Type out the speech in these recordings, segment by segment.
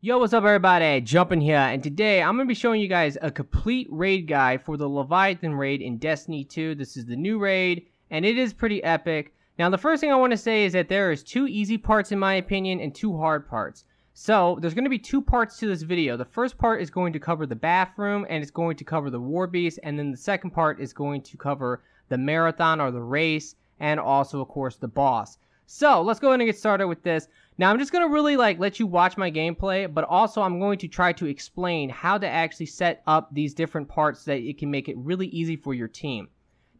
Yo, what's up everybody? Jumpin' here, and today I'm going to be showing you guys a complete raid guide for the Leviathan raid in Destiny 2. This is the new raid, and it is pretty epic. Now, the first thing I want to say is that there is two easy parts in my opinion, and two hard parts. So, there's going to be two parts to this video. The first part is going to cover the bathroom, and it's going to cover the war beast, and then the second part is going to cover the marathon or the race, and also, of course, the boss. So, let's go ahead and get started with this. Now, I'm just going to really let you watch my gameplay, but also I'm going to try to explain how to actually set up these different parts so that it can make it really easy for your team.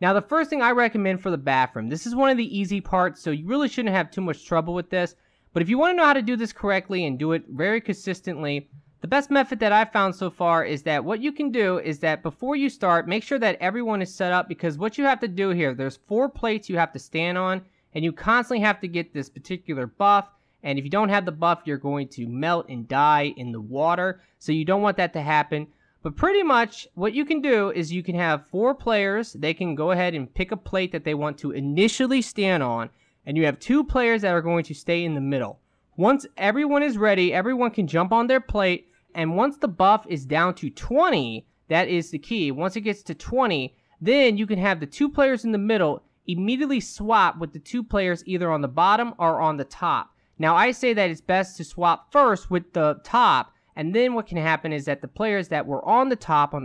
Now, the first thing I recommend for the bathroom, this is one of the easy parts, so you really shouldn't have too much trouble with this. But if you want to know how to do this correctly and do it very consistently, the best method that I've found so far is that what you can do is that before you start, make sure that everyone is set up, because what you have to do here, there's 4 plates you have to stand on, and you constantly have to get this particular buff. And if you don't have the buff, you're going to melt and die in the water. So you don't want that to happen. But pretty much what you can do is you can have 4 players. They can go ahead and pick a plate that they want to initially stand on. And you have 2 players that are going to stay in the middle. Once everyone is ready, everyone can jump on their plate. And once the buff is down to 20, that is the key. Once it gets to 20, then you can have the 2 players in the middle immediately swap with the 2 players either on the bottom or on the top. Now, I say that it's best to swap first with the top, and then what can happen is that the players that were on the top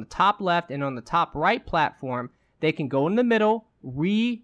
left, and on the top right platform, they can go in the middle,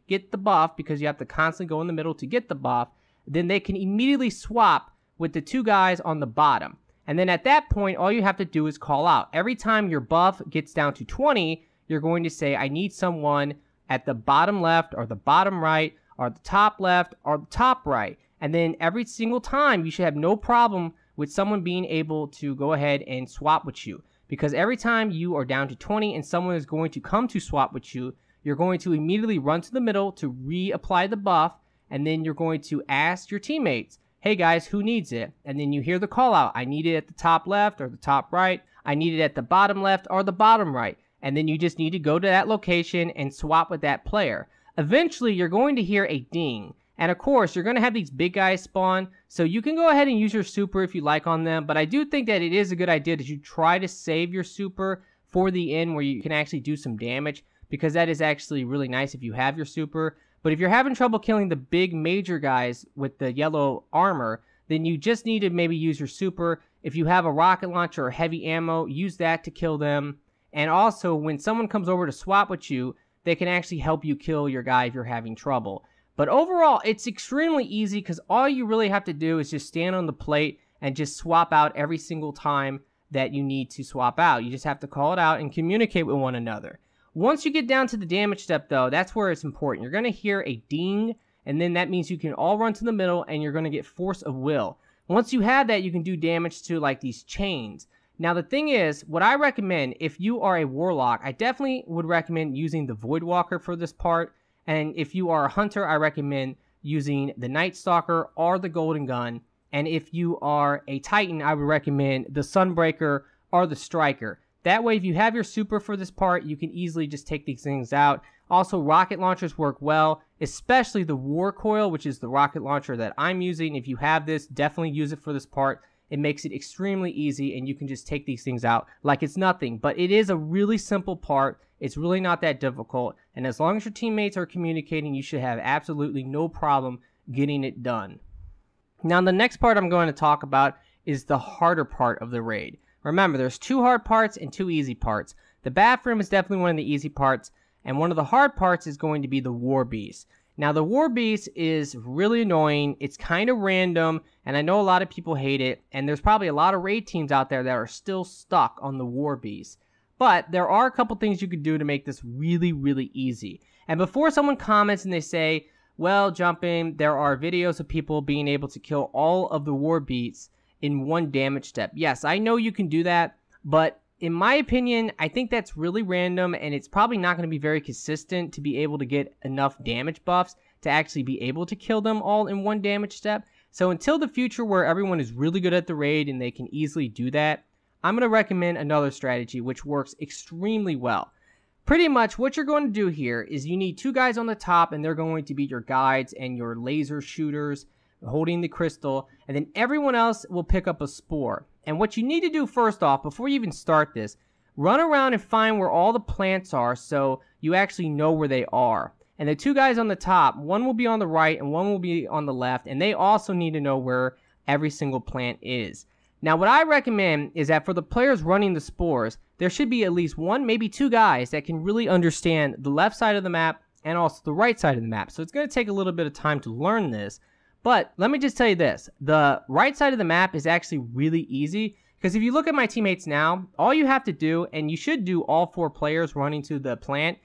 get the buff, because you have to constantly go in the middle to get the buff. Then they can immediately swap with the 2 guys on the bottom. And then at that point, all you have to do is call out. Every time your buff gets down to 20, you're going to say, I need someone at the bottom left, or the bottom right, or the top left, or the top right. And then every single time, you should have no problem with someone being able to go ahead and swap with you. Because every time you are down to 20 and someone is going to come to swap with you, you're going to immediately run to the middle to reapply the buff. And then you're going to ask your teammates, hey guys, who needs it? And then you hear the call out, I need it at the top left or the top right. I need it at the bottom left or the bottom right. And then you just need to go to that location and swap with that player. Eventually, you're going to hear a ding. And of course, you're going to have these big guys spawn, so you can go ahead and use your super if you like on them, but I do think that it is a good idea that you try to save your super for the end where you can actually do some damage, because that is actually really nice if you have your super. But if you're having trouble killing the big major guys with the yellow armor, then you just need to maybe use your super. If you have a rocket launcher or heavy ammo, use that to kill them. And also, when someone comes over to swap with you, they can actually help you kill your guy if you're having trouble. But overall, it's extremely easy, because all you really have to do is just stand on the plate and just swap out every single time that you need to swap out. You just have to call it out and communicate with one another. Once you get down to the damage step, though, that's where it's important. You're going to hear a ding, and then that means you can all run to the middle, and you're going to get force of will. Once you have that, you can do damage to, like, these chains. Now, the thing is, what I recommend, if you are a warlock, I definitely would recommend using the Voidwalker for this part. And if you are a hunter, I recommend using the Night Stalker or the Golden Gun. And if you are a Titan, I would recommend the Sunbreaker or the Striker. That way, if you have your super for this part, you can easily just take these things out. Also, rocket launchers work well, especially the War Coil, which is the rocket launcher that I'm using. If you have this, definitely use it for this part. It makes it extremely easy, and you can just take these things out like it's nothing. But it is a really simple part. It's really not that difficult. And as long as your teammates are communicating, you should have absolutely no problem getting it done. Now, the next part I'm going to talk about is the harder part of the raid. Remember, there's 2 hard parts and 2 easy parts. The bathroom is definitely one of the easy parts. And one of the hard parts is going to be the war beast. Now, the war beast is really annoying. It's kind of random, and I know a lot of people hate it, and there's probably a lot of raid teams out there that are still stuck on the war beast. But there are a couple things you could do to make this really, really easy. And before someone comments and they say, well, Jumpin', there are videos of people being able to kill all of the war beasts in 1 damage step. Yes, I know you can do that, but in my opinion, I think that's really random, and it's probably not going to be very consistent to be able to get enough damage buffs to actually be able to kill them all in 1 damage step. So until the future where everyone is really good at the raid and they can easily do that, I'm going to recommend another strategy which works extremely well. Pretty much what you're going to do here is you need 2 guys on the top, and they're going to be your guides and your laser shooters. holding the crystal, and then everyone else will pick up a spore. And what you need to do first off, before you even start this, run around and find where all the plants are so you actually know where they are. And the two guys on the top, one will be on the right and one will be on the left, and they also need to know where every single plant is. Now, what I recommend is that for the players running the spores, there should be at least one, maybe two guys that can really understand the left side of the map and also the right side of the map. So it's going to take a little bit of time to learn this. But let me just tell you this. The right side of the map is actually really easy. Because if you look at my teammates now, all you have to do, and you should do all 4 players running to the plant,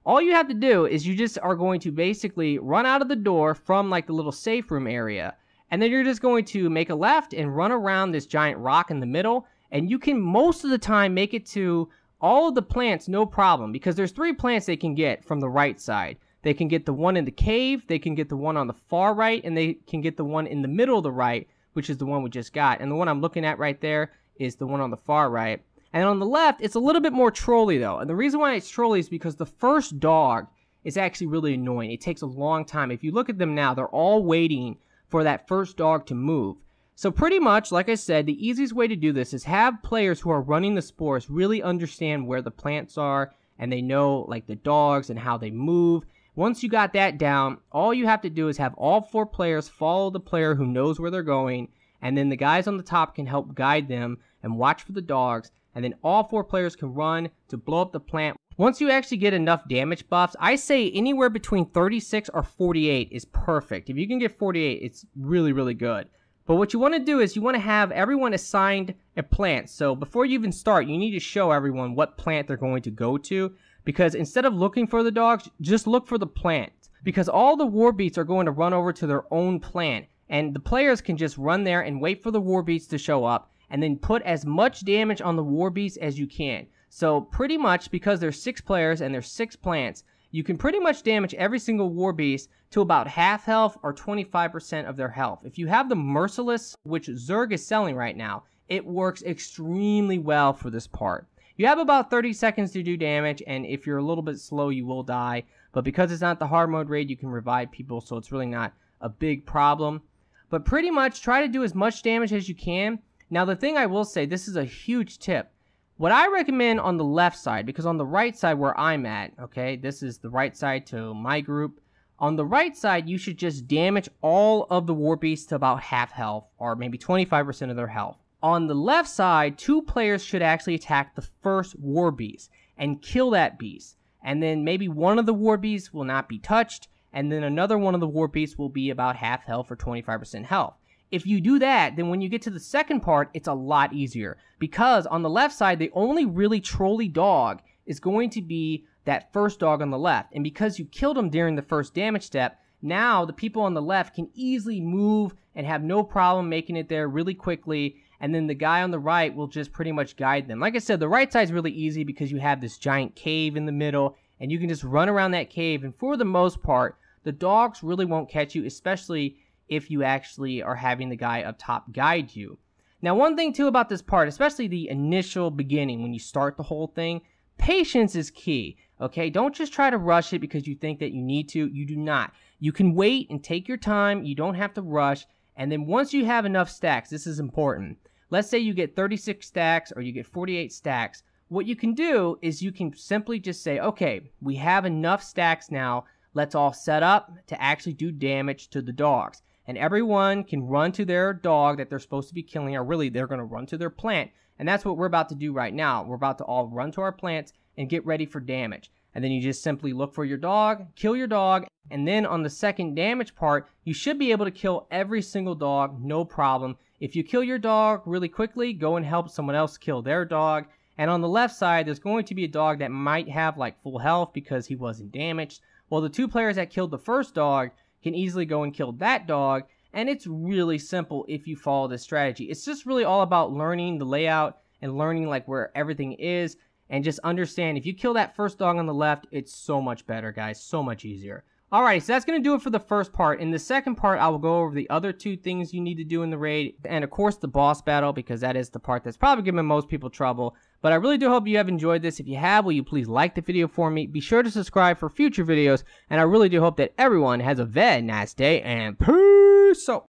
all you have to do is you just are going to basically run out of the door from like the little safe room area. And then you're just going to make a left and run around this giant rock in the middle. And you can most of the time make it to all of the plants no problem. Because there's 3 plants they can get from the right side. They can get the one in the cave, they can get the one on the far right, and they can get the one in the middle of the right, which is the one we just got. And the one I'm looking at right there is the one on the far right. And on the left, it's a little bit more trolly though. And the reason why it's trolly is because the first dog is actually really annoying. It takes a long time. If you look at them now, they're all waiting for that first dog to move. So pretty much, like I said, the easiest way to do this is have players who are running the spores really understand where the plants are, and they know like the dogs and how they move. Once you got that down, all you have to do is have all 4 players follow the player who knows where they're going, and then the guys on the top can help guide them and watch for the dogs, and then all 4 players can run to blow up the plant. Once you actually get enough damage buffs, I say anywhere between 36 or 48 is perfect. If you can get 48, it's really, really good. But what you want to do is you want to have everyone assigned a plant. So before you even start, you need to show everyone what plant they're going to go to. Because instead of looking for the dogs, just look for the plant. Because all the war beasts are going to run over to their own plant. And the players can just run there and wait for the war beasts to show up. And then put as much damage on the war beasts as you can. So pretty much, because there's 6 players and there's 6 plants, you can pretty much damage every single war beast to about half health or 25% of their health. If you have the Merciless, which Zerg is selling right now, it works extremely well for this part. You have about 30 seconds to do damage, and if you're a little bit slow, you will die. But because it's not the hard mode raid, you can revive people, so it's really not a big problem. But pretty much, try to do as much damage as you can. Now, the thing I will say, this is a huge tip. What I recommend on the left side, because on the right side where I'm at, okay, this is the right side to my group. On the right side, you should just damage all of the war beasts to about half health, or maybe 25% of their health. On the left side, 2 players should actually attack the first war beast and kill that beast. And then maybe one of the war beasts will not be touched, and then another one of the war beasts will be about half health or 25% health. If you do that, then when you get to the second part, it's a lot easier. Because on the left side, the only really trolly dog is going to be that first dog on the left. And because you killed him during the first damage step, now the people on the left can easily move and have no problem making it there really quickly. And then the guy on the right will just pretty much guide them. Like I said, the right side is really easy because you have this giant cave in the middle, and you can just run around that cave. And for the most part, the dogs really won't catch you, especially if you actually are having the guy up top guide you. Now, one thing too about this part, especially the initial beginning when you start the whole thing, patience is key, okay? Don't just try to rush it because you think that you need to. You do not. You can wait and take your time. You don't have to rush. And then once you have enough stacks, this is important. Let's say you get 36 stacks or you get 48 stacks. What you can do is you can simply just say, okay, we have enough stacks now. Let's all set up to actually do damage to the dogs. And everyone can run to their dog that they're supposed to be killing, or really they're going to run to their plant. And that's what we're about to do right now. We're about to all run to our plants and get ready for damage. And then you just simply look for your dog, kill your dog, and then on the second damage part, you should be able to kill every single dog, no problem. If you kill your dog really quickly, go and help someone else kill their dog. And on the left side, there's going to be a dog that might have like full health because he wasn't damaged. Well, the 2 players that killed the first dog can easily go and kill that dog. And it's really simple if you follow this strategy. It's just really all about learning the layout and learning like where everything is. And just understand, if you kill that first dog on the left, it's so much better, guys. So much easier. Alright, so that's going to do it for the first part. In the second part, I will go over the other 2 things you need to do in the raid. And of course, the boss battle, because that is the part that's probably giving most people trouble. But I really do hope you have enjoyed this. If you have, will you please like the video for me? Be sure to subscribe for future videos. And I really do hope that everyone has a very nice day. And peace out.